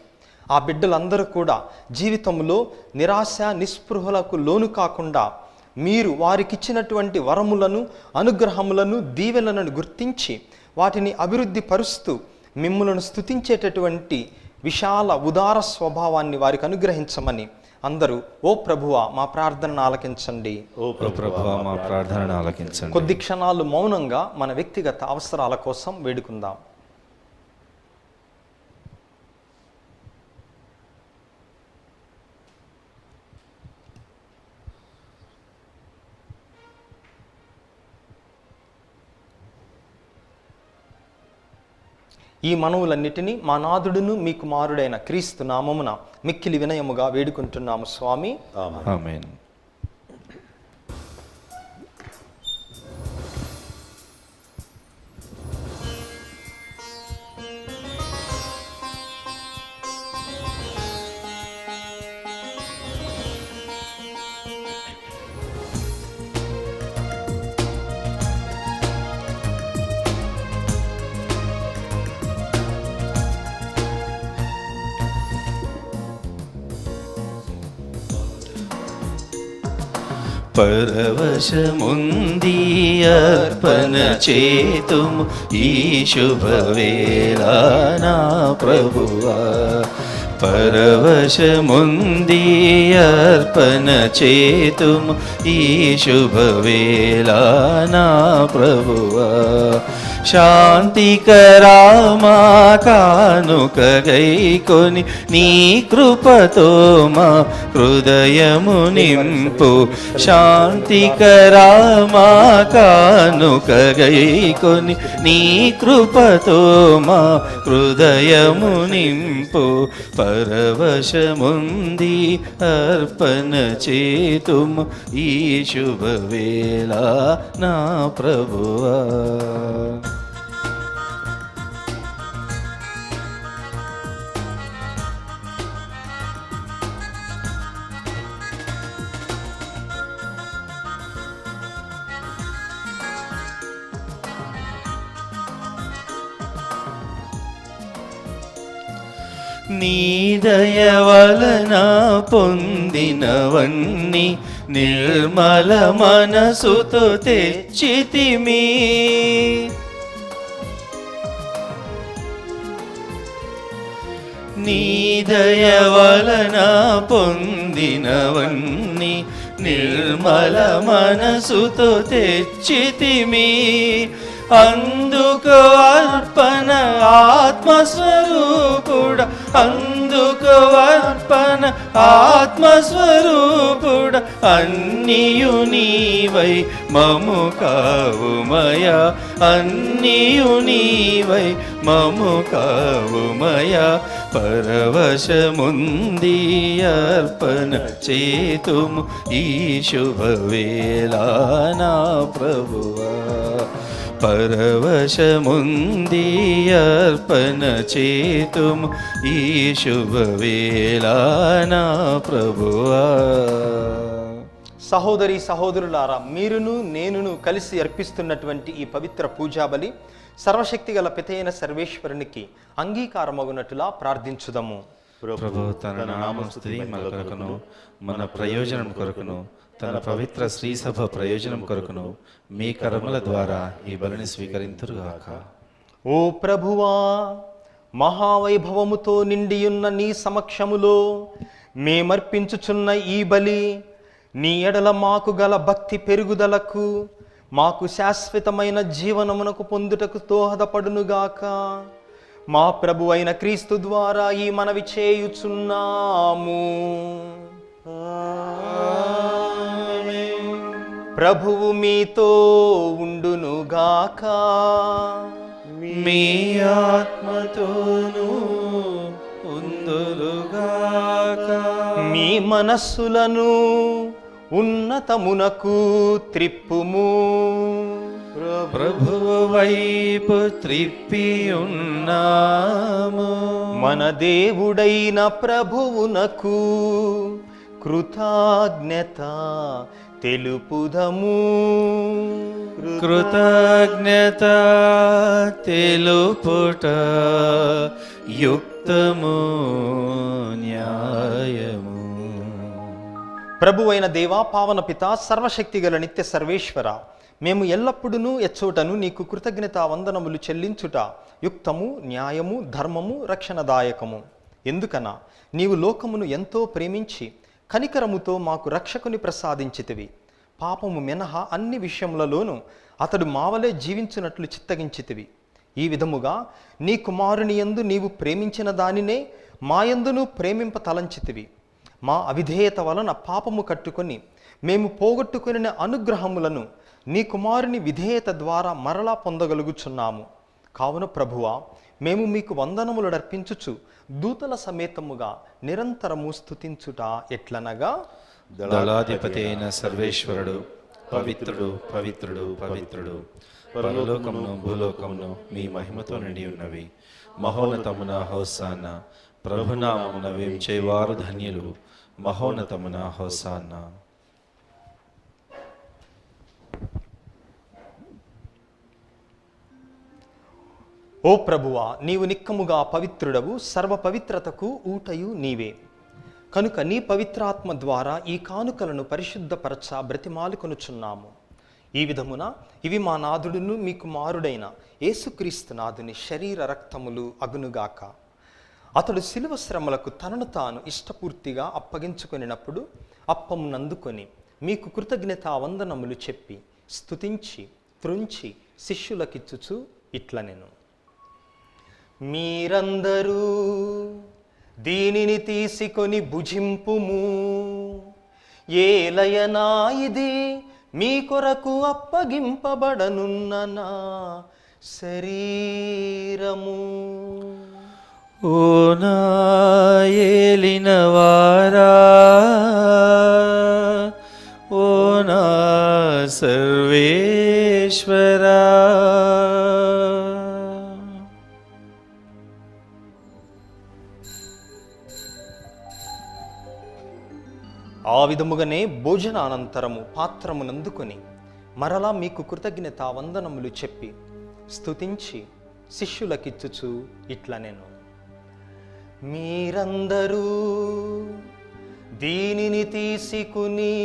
ఆ బిడ్డలందరూ కూడా జీవితంలో నిరాశ, నిస్పృహలకు లోను కాకుండా మీరు వారికిచ్చినటువంటి వరములను, అనుగ్రహములను, దీవెనలను గుర్తించి వాటిని అభివృద్ధి పరుస్తూ మిమ్ములను స్తుతించేటటువంటి విశాల ఉదార స్వభావాన్ని వారికి అనుగ్రహించమని అందరూ ఓ ప్రభువా మా ప్రార్థనను ఆలకించండి. ఓ ప్రభువా మా ప్రార్థనను ఆలకించండి. కొద్ది క్షణాలు మౌనంగా మన వ్యక్తిగత అవసరాల కోసం వేడుకుందాం. ఈ మనవులన్నిటినీ మా నాథుడును మీ కుమారుడైన క్రీస్తు నామమున మిక్కిలి వినయముగా వేడుకుంటున్నాము స్వామి. ఆమేన్. పరవశముంది అర్పణ చేతుము ఈ శుభవేళ నా ప్రభువా. పరవశముంది అర్పణ చేతుము ఈ శుభవేళ నా ప్రభువా. శాంతికరామా కానుక గైకొని నీ కృపతో మా హృదయము నింపు. శాంతికరామా కానుక గైకొని నీ కృపతో మా హృదయము నింపు. పరవశముంది అర్పణ చేతుము ఈ శుభవేళ నా ప్రభువా. నీ దయ వలన పొందినవన్నీ నిర్మల మనసుతో తెచ్చితిమి. నీ దయ వలన పొందినవన్నీ నిర్మల మనసుతో తెచ్చితిమి. అందుకు అర్పణ ఆత్మస్వరూపుడ, అందుకు అర్పణ ఆత్మస్వరూపుడ. అన్నియు నీవై మము కావుమయా, అన్నియు నీవై మము కావుమయా. పరవశముంది అర్పణ చేతుము ఈ శుభవేళ నా ప్రభువా. పరవశముంది అర్పణ చేతుము ఈ శుభవేళ నా ప్రభువా. సహోదరి సహోదరులారా, మీరును నేనును కలిసి అర్పిస్తున్నటువంటి ఈ పవిత్ర పూజాబలి సర్వశక్తిగల పితైన సర్వేశ్వరునికి అంగీకారమగునట్టులా ప్రార్థించుదము. ప్రభు తన నామస్తుతి మన కొరకును, మన ప్రయోజనం కొరకును, తన పవిత్ర శ్రీసభ ప్రయోజనం కొరకును మీ కర్మల ద్వారా ఈ బలిని స్వీకరింతురుగాక. ఓ ప్రభువా, మహావైభవముతో నిండియున్న నీ సమక్షములో మేమర్పించుచున్న ఈ బలి నీ ఎడల మాకు గల భక్తి పెరుగుదలకు, మాకు శాశ్వతమైన జీవనమునకు పొందుటకు దోహదపడునుగాక. మా ప్రభు అయిన క్రీస్తు ద్వారా ఈ మనవి చేయుచున్నాము. ప్రభువు మీతో ఉండునుగాక. మీ ఆత్మతోనూ ఉందురుగాక. మీ మనస్సులను ఉన్నతమునకు త్రిప్పుము. ప్రభువు వైపు త్రిప్పి ఉన్నాము. మన దేవుడైన ప్రభువునకు కృతజ్ఞత తెలుపుదము. కృతజ్ఞత తెలుపుట యుక్తము న్యాయము. ప్రభువైన దేవా, పావన పిత, సర్వశక్తిగల నిత్య సర్వేశ్వర, మేము ఎల్లప్పుడూ ఎచ్చోటను నీకు కృతజ్ఞత వందనములు చెల్లించుట యుక్తము, న్యాయము, ధర్మము, రక్షణదాయకము. ఎందుకనా నీవు లోకమును ఎంతో ప్రేమించి కనికరముతో మాకు రక్షకుని ప్రసాదించితివి. పాపము మినహా అన్ని విషయములలోనూ అతడు మావలే జీవించినట్లు చిత్తగించితివి. ఈ విధముగా నీ కుమారుని యందు నీవు ప్రేమించిన దానినే మాయందును ప్రేమింప తలంచితివి. మా అవిధేయత వలన పాపము కట్టుకొని మేము పోగొట్టుకుని అనుగ్రహములను నీ కుమారుని విధేయత ద్వారా మరలా పొందగలుగుచున్నాము. కావున ప్రభువా, మేము మీకు వందనములు అర్పించుచు దూతల సమేతముగా నిరంతరము స్తుతించుట ఎట్లనగా, దళాధిపతి అయిన సర్వేశ్వరుడు పవిత్రుడు పవిత్రుడు పవిత్రుడు, పరలోకమును భూలోకమును మీ మహిమతో నిండి ఉన్నవి. మహోన్నతమున హోసానా, ప్రభునామమున వేంచేవారు ధన్యులు. మహోన్నతమున హోసానా. ఓ ప్రభువా, నీవు నిక్కముగా పవిత్రుడవు, సర్వ పవిత్రతకు ఊటయు నీవే. కనుక నీ పవిత్రాత్మ ద్వారా ఈ కానుకలను పరిశుద్ధపరచ బ్రతిమాలుకొనుచున్నాము. ఈ విధమున ఇవి మా నాథుడును మీ కుమారుడైన యేసుక్రీస్తు నాథుని శరీర రక్తములు అగునుగాక. అతడు శిలువ శ్రమలకు తనను తాను ఇష్టపూర్తిగా అప్పగించుకొనినప్పుడు అప్పమునందుకొని మీకు కృతజ్ఞతా వందనములు చెప్పి స్తుతించి త్రుంచి శిష్యులకిచ్చుచు ఇట్లనెను, మీరందరూ దీనిని తీసుకొని భుజింపుము. ఏలయనా ఇది మీ కొరకు అప్పగింపబడనున్న నా శరీరము. ఓ నా ఏలినవారా, ఓ నా సర్వేశ్వరా, ఆ విధముగానే భోజనానంతరము పాత్రమునందుకొని మరలా మీకు కృతజ్ఞత వందనములు చెప్పి స్తుతించి శిష్యులకిచ్చుచు ఇట్లనెను, మీరందరూ దీనిని తీసుకుని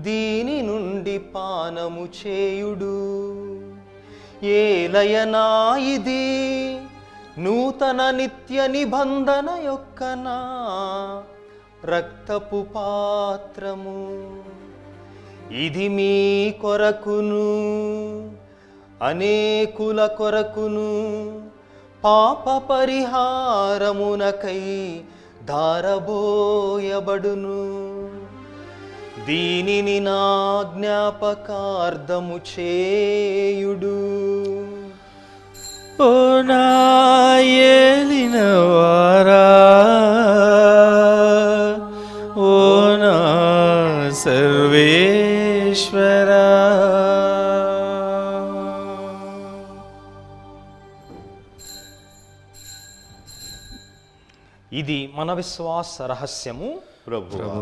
దీని నుండి పానము చేయుడు. ఏలయనా ఇది నూతన నిత్య నిబంధన యొక్క నా రక్తపు పాత్రము. ఇది మీ కొరకును అనేకుల కొరకును పాప పరిహారమునకై ధారబోయబడును. దీనిని నా జ్ఞాపకార్థము చేయుడు. ఓ నా ఏలినవారా, ఓ నా సర్వేశ్వరా. ఇది మన విశ్వాస రహస్యము. ప్రభువా,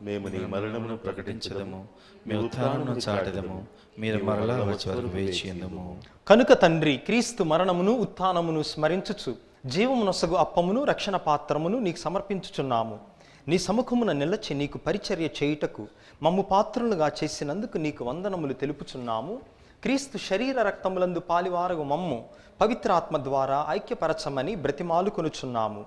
మేము నీ మరణమును ప్రకటించదము, మీ ఉత్థానమును చాటెదము, మీరు మరలా వచ్చే వరకు వేచి ఉందుము. కనుక తండ్రి, క్రీస్తు మరణమును ఉత్థానమును స్మరించుచు జీవమునొసగు అప్పమును రక్షణ పాత్రమును నీకు సమర్పించుచున్నాము. నీ సముఖమున నిలచి నీకు పరిచర్య చేయుటకు మమ్ము పాత్రులుగా చేసినందుకు నీకు వందనములు తెలుపుచున్నాము. క్రీస్తు శరీర రక్తములందు పాలివారగు మమ్ము పవిత్రాత్మ ద్వారా ఐక్యపరచమని బ్రతిమాలుకొనుచున్నాము.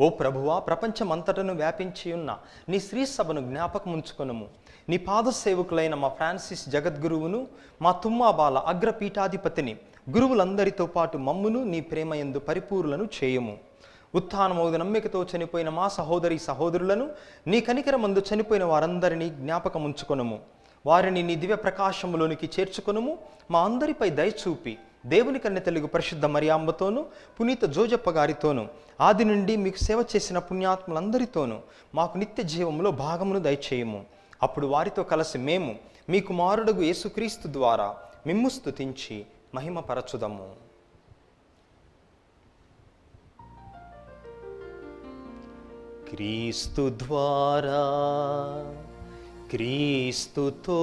ఓ ప్రభువా, ప్రపంచమంతటను వ్యాపించి ఉన్న నీ శ్రీ సభను జ్ఞాపకముంచుకొనుము. నీ పాద సేవకులైన మా ఫ్రాన్సిస్ జగద్గురువును, మా తుమ్మాబాల అగ్రపీఠాధిపతిని, గురువులందరితో పాటు మమ్మును నీ ప్రేమయందు పరిపూర్ణులను చేయుము. ఉత్థానమౌదు నమ్మికతో చనిపోయిన మా సహోదరి సహోదరులను, నీ కనికరమందు చనిపోయిన వారందరినీ జ్ఞాపకముంచుకొనుము. వారిని నీ దివ్య ప్రకాశములోనికి చేర్చుకొనుము. మా అందరిపై దయచూపి దేవుని కన్య తెలుగు పరిశుద్ధ మరియాంబతోనూ పునీత జోజప్ప గారితోనూ ఆది నుండి మీకు సేవ చేసిన పుణ్యాత్ములందరితోనూ మాకు నిత్య జీవంలో భాగమును దయచేయము. అప్పుడు వారితో కలిసి మేము మీ కుమారుడగు యేసుక్రీస్తు ద్వారా మిమ్ము స్తుతించి మహిమపరచుదము. క్రీస్తు ద్వారా, క్రీస్తుతో,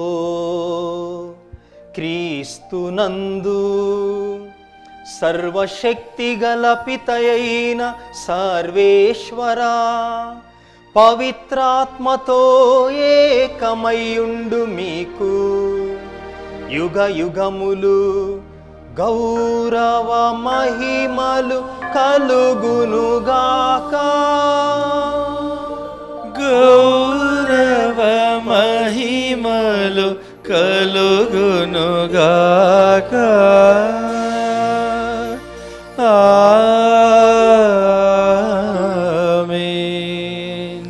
క్రీస్తునందు సర్వశక్తిగల పితయైన సర్వేశ్వరా, పవిత్రాత్మతో ఏకమయుండు మీకు యుగ యుగములు గౌరవ మహిమలు కలుగునుగాక. గౌరవ మహిమలు కలుగునుగాక. ఆమేన్.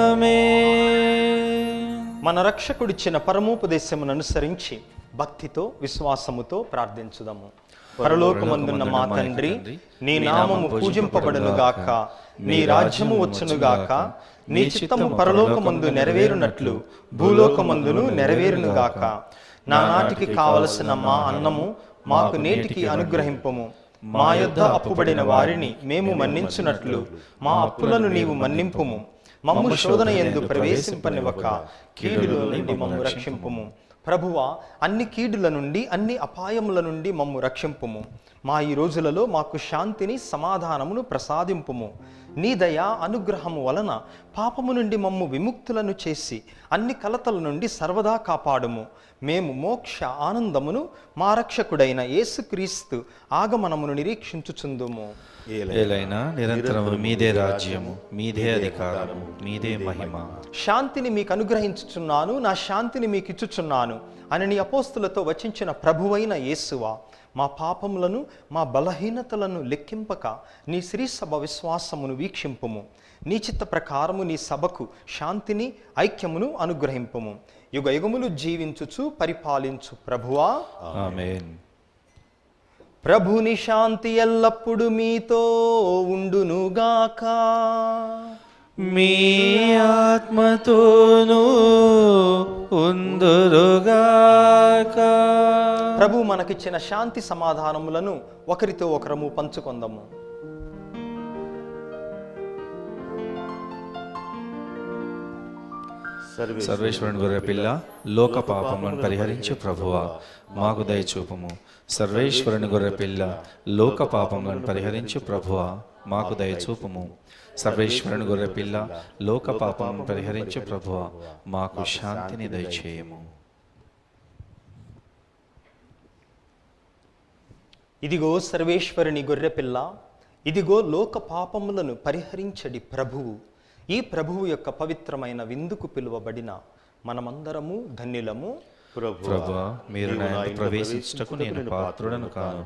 ఆమేన్. మన రక్షకుడిచ్చిన పరమోపదేశమును అనుసరించి భక్తితో విశ్వాసముతో ప్రార్థించుదాము. పరలోకమందున్న మా తండ్రి, నీ నామము పూజింపబడునుగాక, నీ రాజ్యము వచ్చునుగాక, నీ చిత్తము పరలోకమందు నెరవేరునట్లు భూలోకమందును నెరవేరునుగాక. నానాటికి కావలసిన మా అన్నము మాకు నేటికి అనుగ్రహింపము. మా యొద్ద అప్పుబడిన వారిని మేము మన్నించునట్లు మా అప్పులను నీవు మన్నింపుము. మమ్ము శోధన యందు ప్రవేశింపనివ్వక కీడుల నుండి మమ్ము రక్షింపుము. ప్రభువా, అన్ని కీడుల నుండి అన్ని అపాయముల నుండి మమ్ము రక్షింపుము. మా ఈ రోజులలో మాకు శాంతిని సమాధానమును ప్రసాదింపుము. నీ దయా అనుగ్రహము వలన పాపము నుండి మమ్ము విముక్తులను చేసి అన్ని కలతల నుండి సర్వదా కాపాడుము. మేము మోక్ష ఆనందమును మా రక్షకుడైన యేసుక్రీస్తు ఆగమనమును నిరీక్షించుచుందుము. ఏలైనా నిరంతరము మీదే రాజ్యము, మీదే అధికారము, మీదే మహిమ. శాంతిని మీకు అనుగ్రహించుచున్నాను, నా శాంతిని మీకు ఇచ్చుచున్నాను అని నీ అపోస్తులతో వచించిన ప్రభువైన యేసువా, మా పాపములను మా బలహీనతలను లెక్కింపక నీ శ్రీ సభ విశ్వాసమును వీక్షింపుము. నీ చిత్త ప్రకారము నీ సభకు శాంతిని ఐక్యమును అనుగ్రహింపుము. యుగ యుగములు జీవించుచు పరిపాలించు ప్రభువా, ఆమేన్. ప్రభుని శాంతి ఎల్లప్పుడు మీతో ఉండునుగాక. మీ ఆత్మతోనూ ఉందురుగాక. ప్రభు మనకిచ్చిన శాంతి సమాధానములను ఒకరితో ఒకరము పంచుకొందము. సర్వేశ్వరుని గొర్రె పిల్ల, లోక పాపములను పరిహరించు ప్రభువా, మాకు దయచూపుము. సర్వేశ్వరుని గొర్రె పిల్ల, లోక పాపములను పరిహరించు ప్రభువా, మాకు దయచూపుము. సర్వేశ్వరుని గొర్రె పిల్ల, లోక పాపములను పరిహరించు ప్రభువా, మాకు శాంతిని దయచేయము. ఇదిగో సర్వేశ్వరుని గొర్రెపిల్ల, ఇదిగో లోక పాపములను పరిహరించడి ప్రభువు. ఈ ప్రభువు యొక్క పవిత్రమైన విందుకు పిలువబడిన మనమందరము ధన్యులము. ప్రభువా, మీరు నా యందు ప్రవేశించుటకు నేను పాత్రుడను కాను,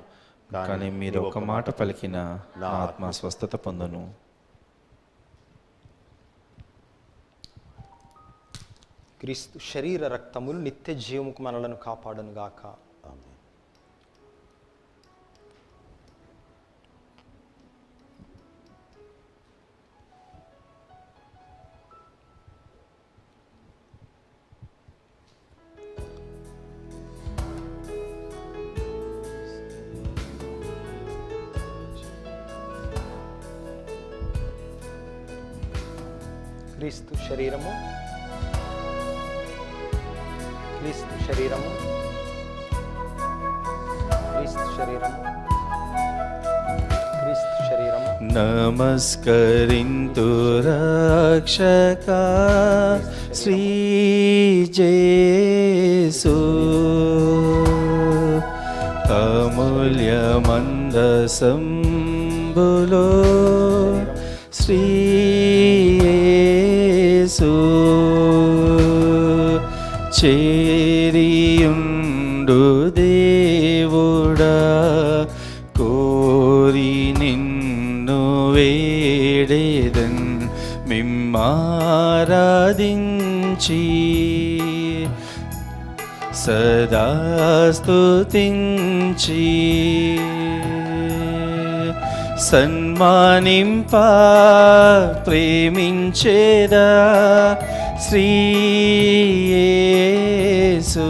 కానీ మీరు ఒక మాట పలికిన నా ఆత్మ స్వస్థత పొందును. క్రీస్తు శరీర రక్తములు నిత్య జీవముకు మనలను కాపాడునుగాక. క్రీస్తు శరీరము, క్రీస్తు శరీరము, క్రీస్తు శరీరము, క్రీస్తు శరీరము. నమస్కరింతు రక్షక శ్రీ జేసు, అమూల్య మందసంబులో శ్రీ యేసు చేరియుండు దేవుడా, కోరి నిన్ను వేడేదన్ మిమ్మారాధింతును సదా స్తుతించి సన్మానింప ప్రేమించేదా శ్రీ యేసు.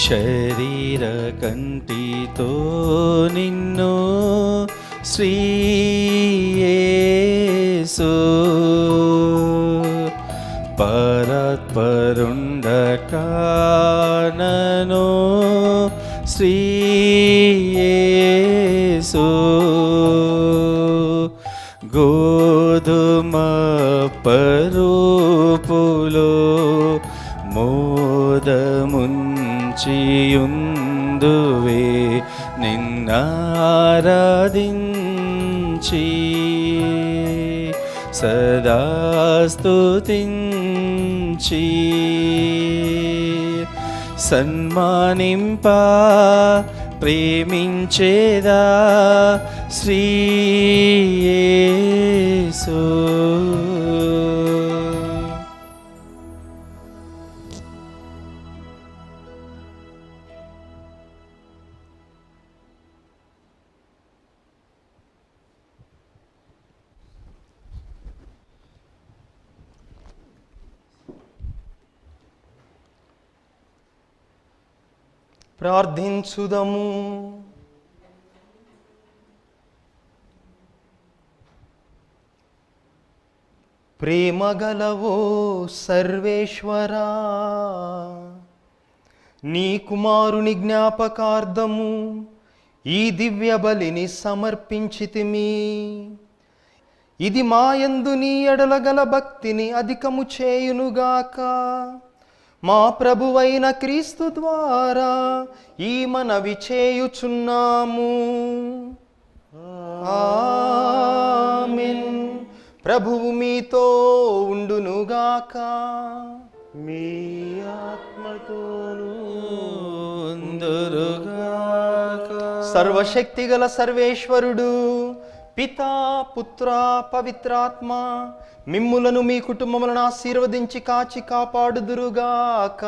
శరీర కంటితో నిన్ను శ్రీ యేసు పరాత్పరుండ కానను శ్రీ యేసు గోధుమ పరుపులో మోదముంచియుందువే నిన్నారాధించి సదా స్తుతించి సన్మానింప ప్రేమించేదా శ్రీ యేసు. ప్రార్థించుదము. ప్రేమగలవో సర్వేశ్వరా, నీ కుమారుని జ్ఞాపకార్థము ఈ దివ్య బలిని సమర్పించితిమి. ఇది మాయందు నీ ఎడలగల భక్తిని అధికము చేయునుగాక. మా ప్రభువైన క్రీస్తు ద్వారా ఈ మనవి చేయుచున్నాము. ఆమేన్. ప్రభువు మీతో ఉండునుగాక. మీ ఆత్మతోనూ ఉందురుగాక. సర్వశక్తిగల సర్వేశ్వరుడు పితా పుత్ర పవిత్రాత్మ మిమ్ములను మీ కుటుంబములను ఆశీర్వదించి కాచి కాపాడుదురుగాక.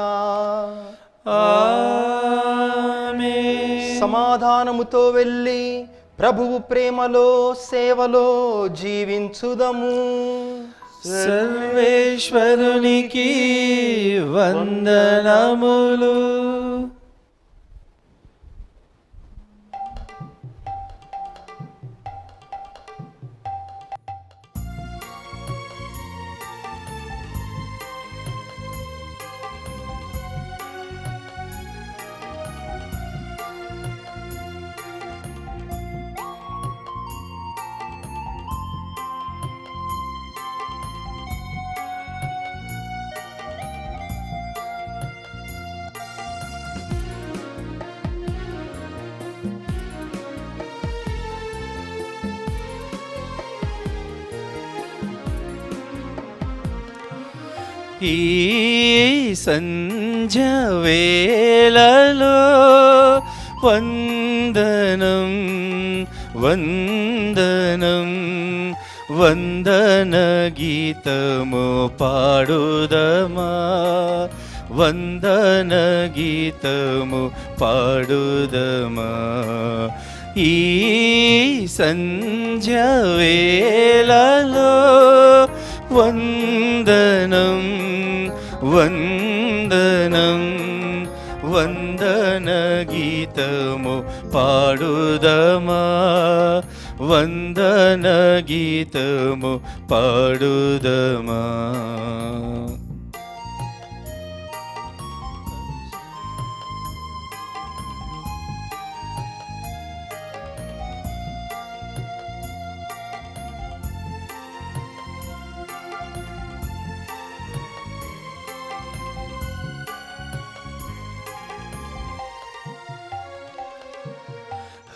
ఆమేన్. సమాధానముతో వెళ్ళి ప్రభువు ప్రేమలో సేవలో జీవించుదము. సర్వేశ్వరునికి వందనములు. ఈ సంధ్య వేళలో వందనం వందనం వందన గీతము పాడుదమా, వందన గీతము పాడుదమా. ఈ సంధ్య వేళలో వందనం వందనం వందన గీతము పాడుదమా, వందన గీతము పాడుదమా.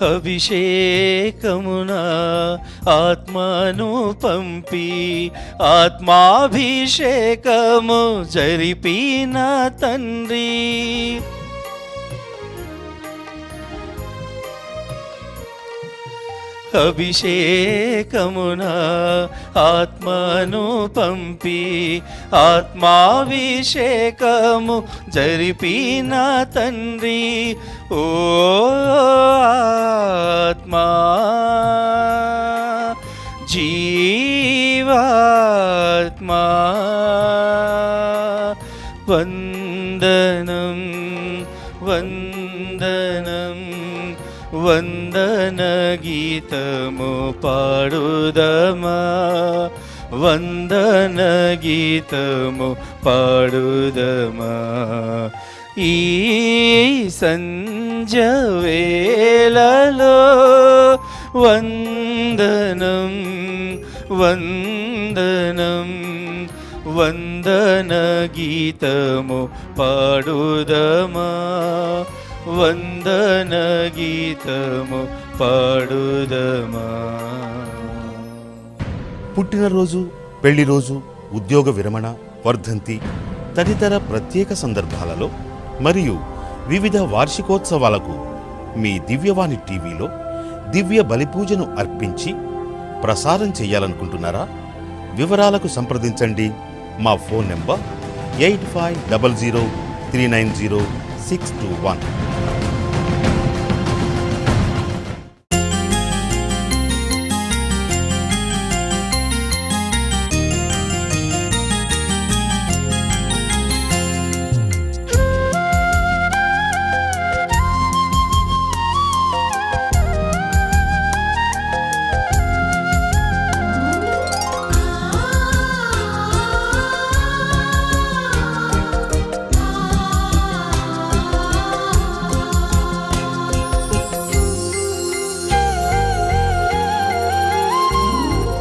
అభిషేకమున ఆత్మను పంపి ఆత్మాభిషేకము జరిపిన తండ్రి. అభిషేకమున ఆత్మను పంపి ఆత్మాభిషేకము జరిపిన తండ్రి. ఓ ఆత్మా జీవాత్మా వందనం వందనం వందన గీతము పాడుదమా వందన గీతము పాడుదమా. ఈ సంజవేళలో వందనం వందనం వందన గీతము పాడుదమా వందన గీతము పాడుదమా. పుట్టినరోజు, పెళ్లి రోజు, ఉద్యోగ విరమణ, వర్ధంతి తదితర ప్రత్యేక సందర్భాలలో మరియు వివిధ వార్షికోత్సవాలకు మీ దివ్యవాణి టీవీలో దివ్య బలిపూజను అర్పించి ప్రసారం చేయాలనుకుంటున్నారా? వివరాలకు సంప్రదించండి. మా ఫోన్ నెంబర్ 8500390621.